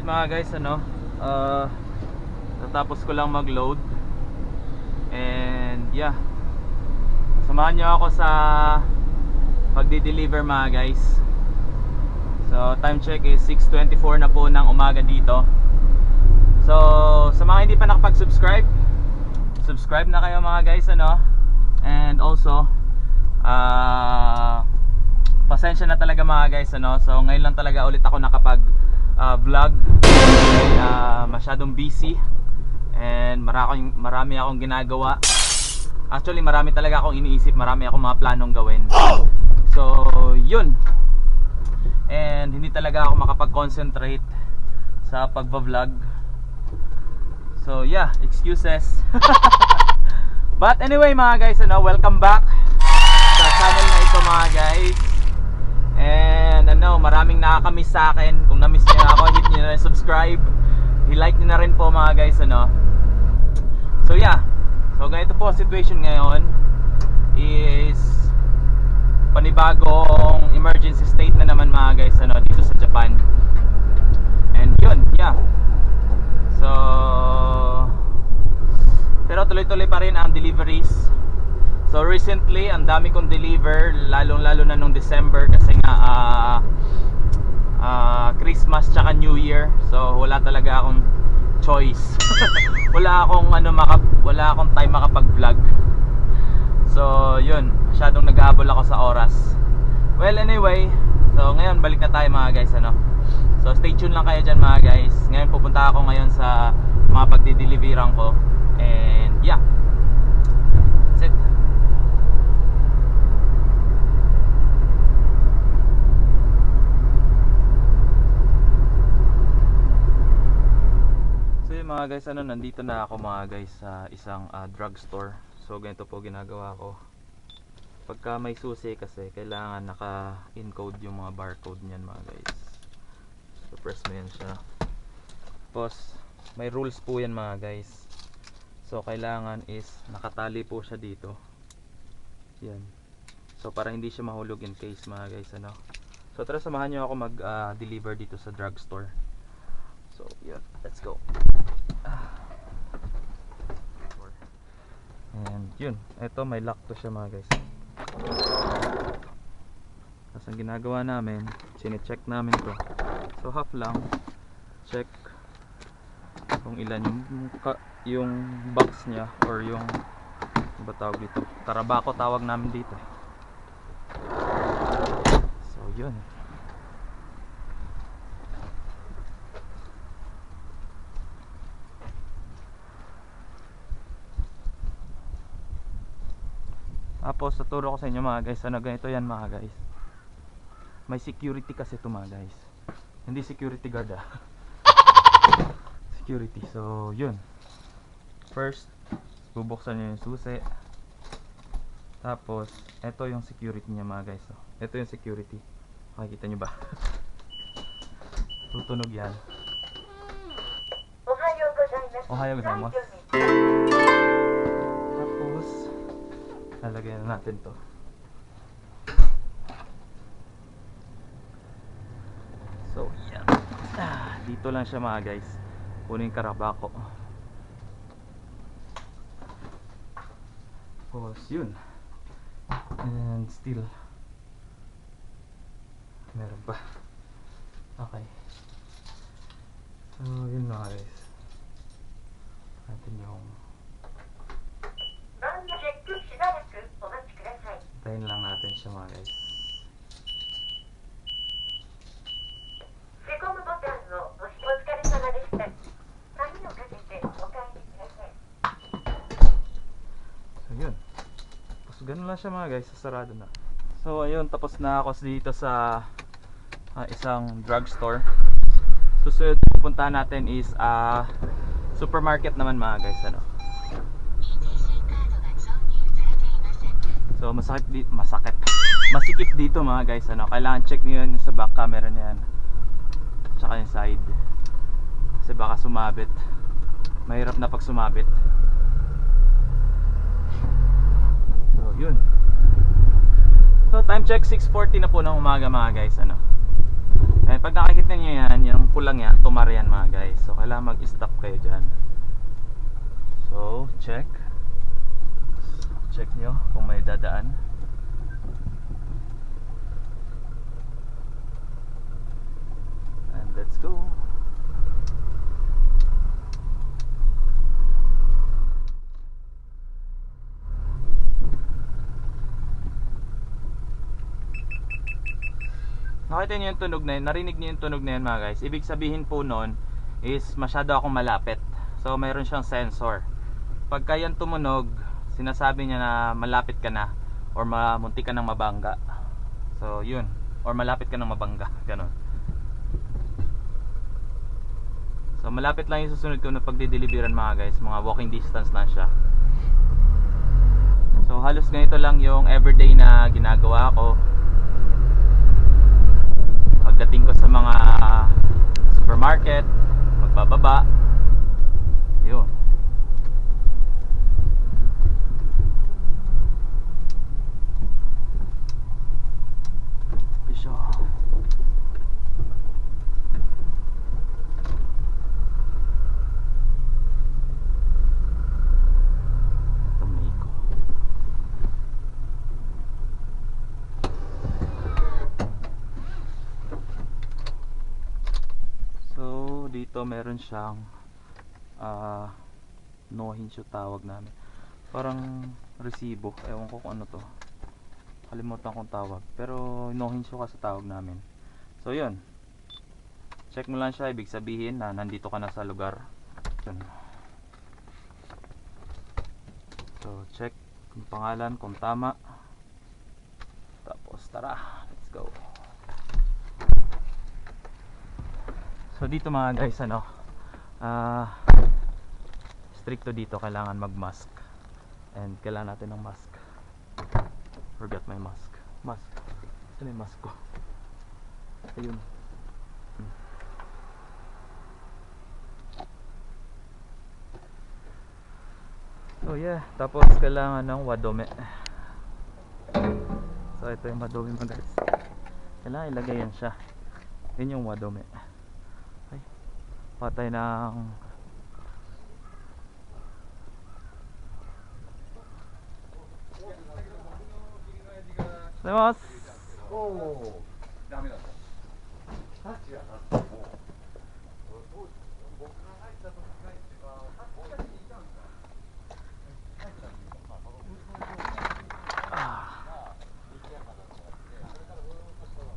mga guys, natapos ko lang mag-load. And yeah, samahan nyo ako sa pagdi-deliver mga guys. So time check is 6:24 na po ng umaga dito. So sa mga hindi pa nakapag-subscribe, subscribe na kayo mga guys, and also pasensya na talaga mga guys, so ngayon lang talaga ulit ako nakapag vlog. Masyadong busy and marami akong ginagawa. Actually marami talaga akong iniisip, marami akong mga planong gawin. So yun, and hindi talaga ako makapag-concentrate sa pagva-vlog. So yeah, excuses. But anyway mga guys, welcome back sa channel na ito mga guys. And maraming nakakamiss sa akin. Kung na-miss niyo ako, hit niyo na rin subscribe, i-like niyo na rin po mga guys, So yeah, so ganito po situation ngayon is panibagong emergency state na naman mga guys, dito sa Japan. And yun, yeah. So pero tuloy-tuloy pa rin ang deliveries. So recently, ang dami kong deliver, lalong-lalo na nung December kasi nga Christmas tsaka New Year. So wala talaga akong choice. wala akong time makapag-vlog. So yun, masyadong naghahabol ako sa oras. Well anyway, so ngayon balik na tayo mga guys, So stay tuned lang kayo dyan mga guys. Ngayon pupunta ako ngayon sa mga pagdi-deliveran ko. And yeah, that's it. So yun mga guys, nandito na ako mga guys sa isang drugstore. So ganito po ginagawa ko. Pagka may susi kasi kailangan naka-encode yung mga barcode niyan mga guys. So press mo yan siya. Tapos may rules po yan mga guys. So kailangan is nakatali po siya dito. Yan. So para hindi siya mahulog in case mga guys, So tara, samahan niyo ako mag-deliver dito sa drugstore. So yeah, let's go. And yun, eto may lock to siya mga guys. Tapos ang ginagawa namin, sine-check namin to. So half lang, check kung ilan yung box niya, or yung ba tawag dito, karabako tawag namin dito. So yun. Tapos tuturo ko sa inyo mga guys, ganito yan mga guys. May security kasi ito mga guys. Hindi security guard security. So yun, first bubuksan nyo yung susi. Tapos ito yung security niya mga guys. Ito yung security, makikita nyo ba? Tutunog yan. Ohayo gozaimasu. Tapos lalagyan na natin to. So yan, dito lang siya mga guys, kunin karabako. Tapos yun, and still meron pa. Okay, so yun mga guys, natin yung tayin lang natin siya mga guys. So yun, tapos ganun lang siya mga guys, sarado na. So ayun, tapos na ako dito sa isang drugstore. Susunod pupuntahan natin is supermarket naman mga guys, So masikip dito mga guys, kailangan check niyo yan sa back camera niyan, tsaka yung side, kasi baka sumabit. Mahirap na pag sumabit. So yun, so time check 6:40 na po ng umaga mga guys, And pag nakikita nyo yan, yung pulang yan, tumar yan mga guys. So kailangan mag-stop kayo dyan. So check nyo kung may dadaan. And let's go. Nakita nyo yung tunog na yun, narinig nyo yung tunog na yun mga guys. Ibig sabihin po nun is masyado akong malapit. So mayroon siyang sensor. Pagka yan tumunog, sinasabi niya na malapit ka na or munti ka nang mabangga. So yun, or malapit ka nang mabangga, ganun. So malapit lang yung susunod ko na pagdideliveran mga guys, mga walking distance lang siya. So halos ganito lang yung everyday na ginagawa ko. Pagdating ko sa mga supermarket, magbababa, yun. Isyo. Tumiko. Dito meron siyang no henshu tawag namin, parang resibo, ewan ko kung ano to, kalimutan kong tawag, pero no henshu ka sa tawag namin. So yun, check mo lang siya, ibig sabihin na nandito ka na sa lugar. Yun. So check kung pangalan, kung tama, tapos tara, let's go. So dito mga guys, ano, stricto dito, kailangan mag-mask. And kailangan natin ng mask. Forgot my mask. Mask. Saan yung mask ko? Ayun. So yeah, tapos kailangan ng wadome. So ito yung wadome mga guys. Kailangan ilagay yan siya. Yun yung wadome. Ay, patay ng Saimasu. Oh, dameだった。タッチがなっても僕が入った時が一番確かにいたんだ。入った時にまあこの息子のが賑やかだったんで、それから俺の人は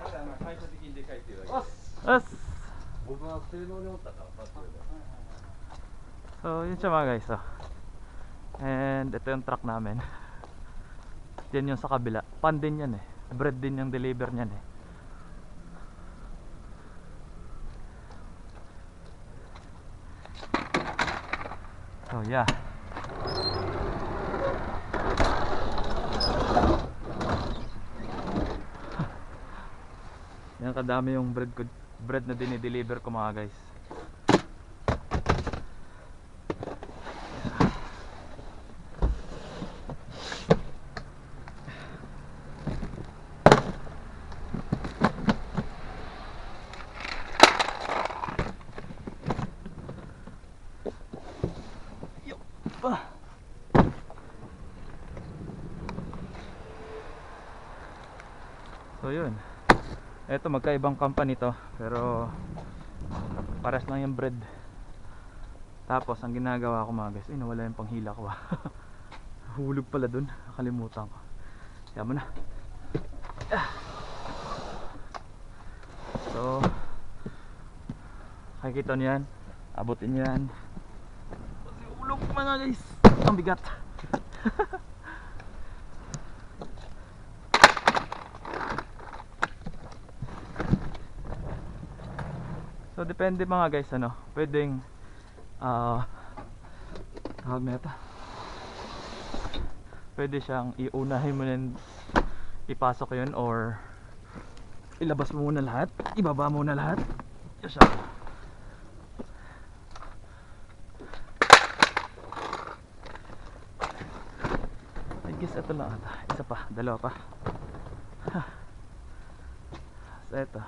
ただ会社的にでかいっていうだけで。僕は性能におったからさっていう。So yun siya mga guys, oh. And ito yung truck namin. Yan yung sa kabila. Pan din yan eh. Bread din yung deliver niyan eh. So yeah. Yan kadami yung bread na dinideliver ko mga guys. So yun, eto magkaibang company to, pero pares lang yung bread. Tapos ang ginagawa ko mga guys, ay nawala yung panghila ko. Hulog pala dun, nakalimutan ko. Kaya mo na. So nakikita nyo yan, abutin nyo yan. Hulog mga guys, ang bigat. So depende mga guys, ano, pwedeng tawag na ito, pwede siyang iunahin mo na ipasok yun, or ilabas mo muna lahat, ibaba mo na lahat. Yes, I guess ito lang ata, isa pa, dalawa pa. eto.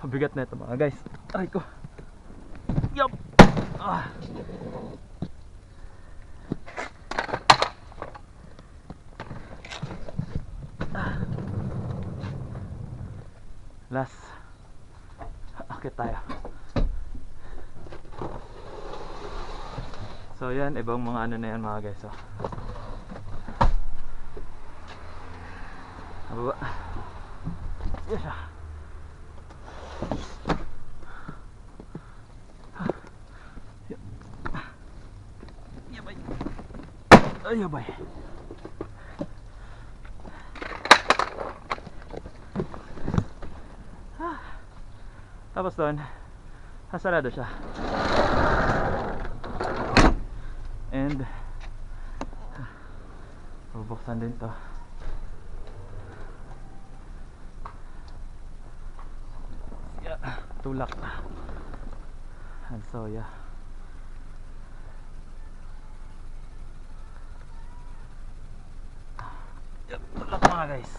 Bigat na ito mga guys. Aray ko. Yup. Last. Akit tayo. So yan, ibang mga ano na yan mga guys. So, ababa. Yes. Ay, abay. Tapos doon, sarado siya. And bubuksan din to. Yeah, tulak. And so yeah. Yep, tulak mga guys.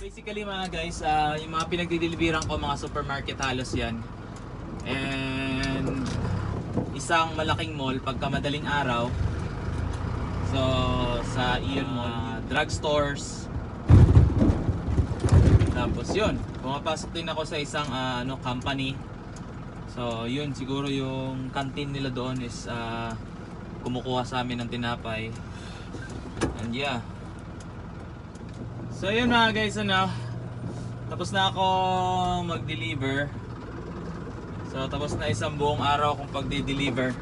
Basically mga guys, yung mga pinagdideliveran ko, mga supermarket halos yan. And isang malaking mall pagka madaling araw. So sa Ion Mall, drugstores. Tapos yun, pumapasok din ako sa isang company. So yun, siguro yung canteen nila doon is kumukuha sa amin ng tinapay. And yeah. So yun mga guys, tapos na ako mag-deliver. So tapos na isang buong araw akong pagdi-deliver.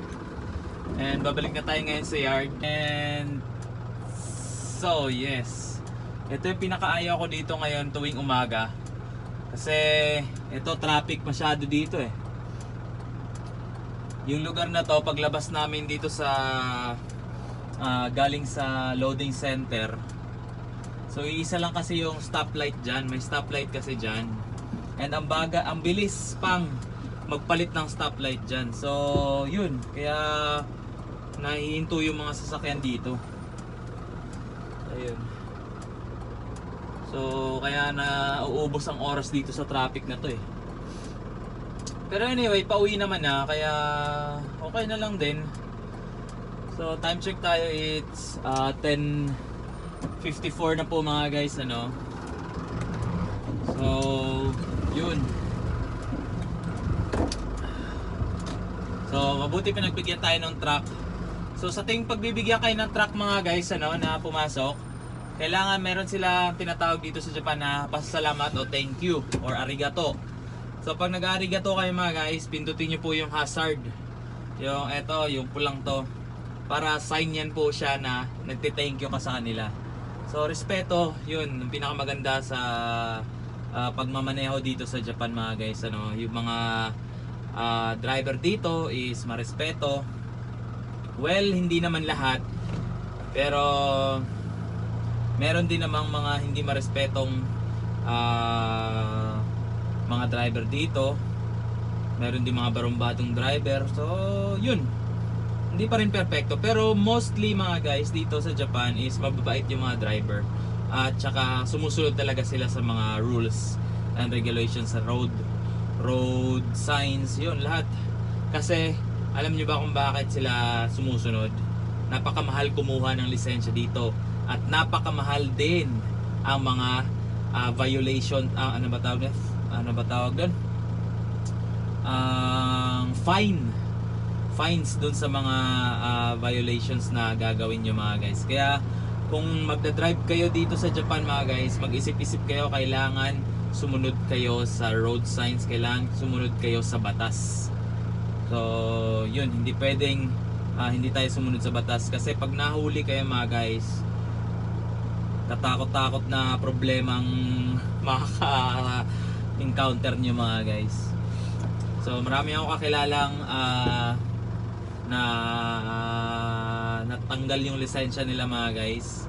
And babalik na tayo ngayon sa yard. And so yes, ito yung pinakaayaw ko dito ngayon tuwing umaga. Kasi ito traffic masyado dito eh. Yung lugar na to, paglabas namin dito sa galing sa loading center, so isa lang kasi yung stoplight dyan. May stoplight kasi dyan. And ang bilis pang magpalit ng stoplight dyan. So yun, kaya nahihinto yung mga sasakyan dito. Ayun. So kaya nauubos ang oras dito sa traffic na to eh. Pero anyway, pauwi naman na, kaya okay na lang din. So time check tayo, it's 10:54 na po mga guys, So yun. So mabuti pinagbigyan tayo ng truck. So sa ting pagbibigyan kayo ng truck mga guys, na pumasok, kailangan meron sila tinatawag dito sa Japan na pasasalamat o thank you or arigato. So pag nag-arigato kayo mga guys, pindutin nyo po yung hazard. Yung yung pulang to, para sign yan po siya na nagte-thank you ka sa kanila. So respeto, yun ang pinakamaganda sa pagmamaneho dito sa Japan mga guys, yung mga driver dito is marespeto. Well, hindi naman lahat, pero meron din namang mga hindi marespetong mga driver dito. Meron din mga barumbadong driver. So yun, hindi pa rin perfecto, pero mostly mga guys dito sa Japan is mababait yung mga driver. At saka sumusunod talaga sila sa mga rules and regulations sa road signs, yun lahat. Kasi alam nyo ba kung bakit sila sumusunod? Napakamahal kumuha ng lisensya dito at napakamahal din ang mga violation, ano ba tawag doon? Ang fines doon sa mga violations na gagawin nyo mga guys. Kaya kung magdadrive kayo dito sa Japan mga guys, mag-isip-isip kayo, kailangan sumunod kayo sa road signs, kailangan sumunod kayo sa batas. So yun, hindi pwedeng hindi tayo sumunod sa batas, kasi pag nahuli kayo mga guys, katakot-takot na problemang makaka-encounter nyo mga guys. So marami akong kakilalang na natanggal yung lisensya nila mga guys.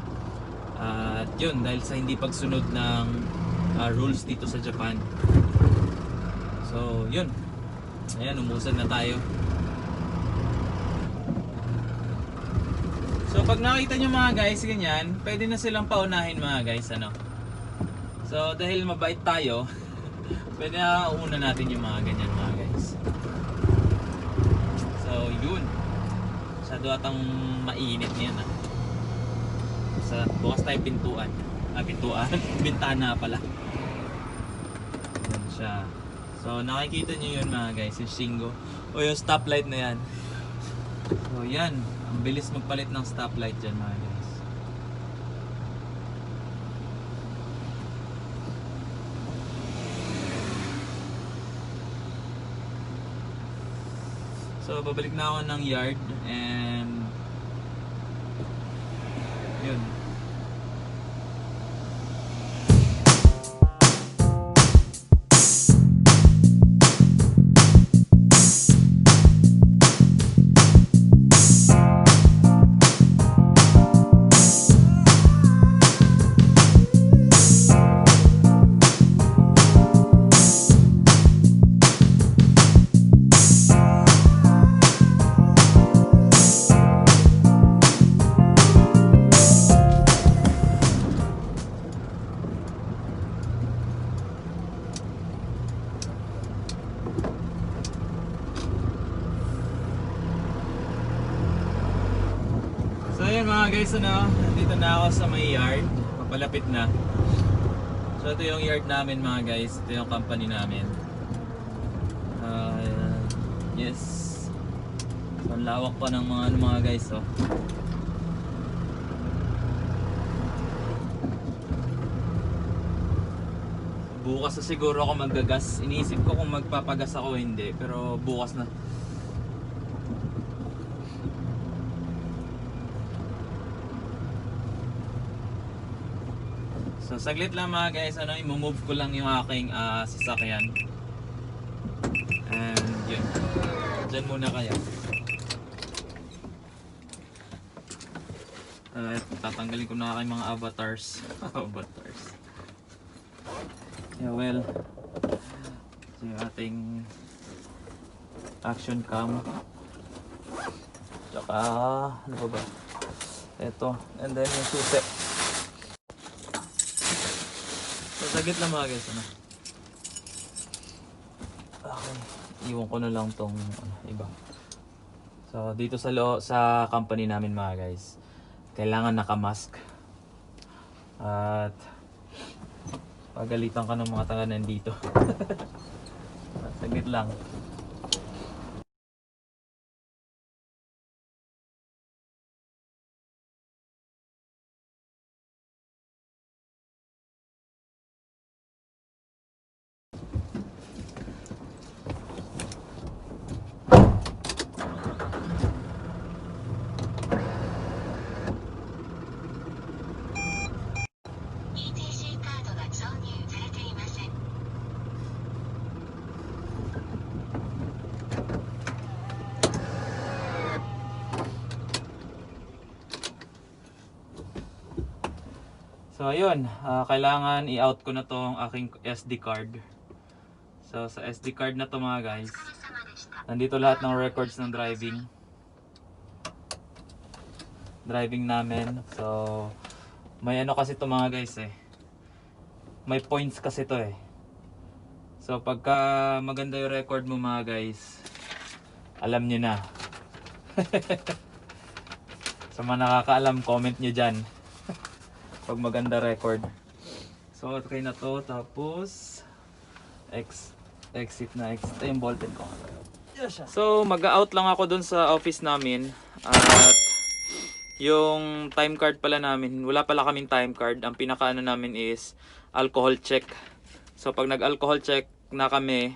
At yun, dahil sa hindi pagsunod ng rules dito sa Japan. So yun, ayan, umusad na tayo. So pag nakita nyo mga guys, ganyan, pwede na silang paunahin mga guys, ano. So dahil mabait tayo, pwede na una natin yung mga ganyan mga guys. So yun, masyado atang mainit niyan sa bukas tayo pintuan. Bintana pala. Yan siya. So nakikita nyo yun mga guys, yung Shingo o yung stoplight na yan. So yan, ang bilis magpalit ng stoplight dyan mga guys. So babalik na ako ng yard and yun. So yun mga guys, ano, dito na ako sa may yard, papalapit na. So ito yung yard namin mga guys, ito yung company namin. Yes, so ang lawak pa ng mga guys, oh. Bukas na siguro ako maggagas. Iniisip ko kung magpapagas ako o hindi, pero bukas na. So saglit lang mga guys, ano, i-move ko lang yung aking sasakyan. And yun, dyan muna kayo. Tatanggalin ko na aking mga avatars. Avatars. Yeah, well, so yung ating action cam, tsaka ano pa ba, ito, and then yung susi. So saglit lang mga guys, ano. Okay, iwan ko na lang tong iba. So dito sa company namin mga guys, kailangan naka-mask. At pagalitan ka ng mga taga nandito. Saglit lang. So ayun, kailangan i-out ko na tong aking SD card. So sa SD card na to mga guys, nandito lahat ng records ng driving namin. So may ano kasi to mga guys, may points kasi to So pagka maganda yung record mo mga guys, alam nyo na. Sa mga nakakaalam, comment nyo dyan. Pag maganda record. So okay na to. Tapos exit na. Exit yung ballpen ko. So mag-out lang ako dun sa office namin. At yung time card pala namin, wala pala kaming time card. Ang pinakaano namin is alcohol check. So pag nag-alcohol check na kami,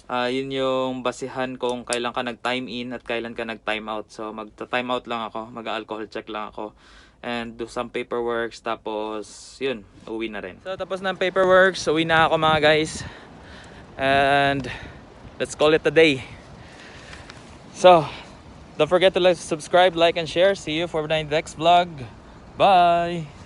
yun yung basihan kung kailan ka nag-time in at kailan ka nag-time out. So mag-time out lang ako, mag-alcohol check lang ako and do some paperwork, tapos yun, uwi na rin. So tapos ng paperwork, uwi na ako mga guys. And let's call it a day. So don't forget to subscribe, like, and share. See you for the next vlog. Bye!